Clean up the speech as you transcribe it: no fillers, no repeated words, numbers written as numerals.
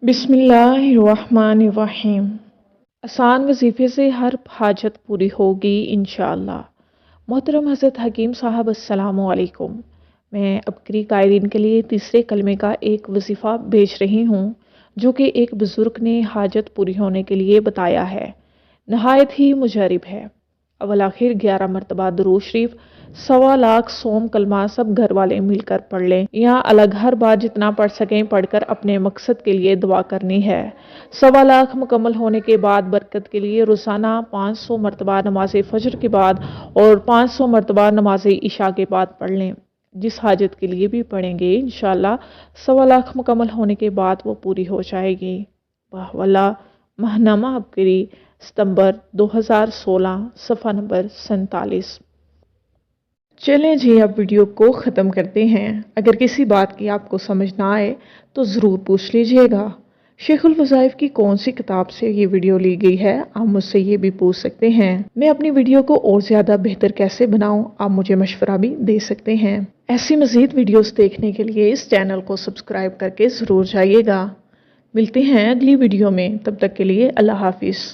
बिस्मिल्लाहिर्रहमानिर्रहीम। आसान वजीफ़े से हर हाजत पूरी होगी इंशाअल्लाह। मोहतरम हज़रत हकीम साहब अस्सलामु अलैकुम। मैं अबकरी कायरीन के लिए तीसरे कलमे का एक वजीफ़ा भेज रही हूँ जो कि एक बुज़ुर्ग ने हाजत पूरी होने के लिए बताया है। नहायत ही मुजरिब है। अवल आखिर 11 मरतबा दुरूद शरीफ, 1.25 लाख सोम कलमा सब घर वाले मिलकर पढ़ लें या अलग हर बार जितना पढ़ सकें पढ़कर अपने मकसद के लिए दुआ करनी है। 1.25 लाख मुकम्मल होने के बाद बरकत के लिए रोज़ाना 500 मरतबा नमाज फजर के बाद और 500 मरतबा नमाज इशा के बाद पढ़ लें। जिस हाजत के लिए भी पढ़ेंगे इंशाअल्लाह 1.25 लाख मुकम्मल होने के बाद वो पूरी हो जाएगी। वाहवाला महनामा अबकरी सितंबर 2016 सफ़ा नंबर 47। चलें जी, अब वीडियो को ख़त्म करते हैं। अगर किसी बात की आपको समझ ना आए तो ज़रूर पूछ लीजिएगा। शेखुल वज़ाइफ की कौन सी किताब से ये वीडियो ली गई है, आप मुझसे ये भी पूछ सकते हैं। मैं अपनी वीडियो को और ज़्यादा बेहतर कैसे बनाऊं, आप मुझे मशवरा भी दे सकते हैं। ऐसी मज़ीद वीडियोस देखने के लिए इस चैनल को सब्सक्राइब करके ज़रूर जाइएगा। मिलते हैं अगली वीडियो में, तब तक के लिए अल्लाह हाफिज़।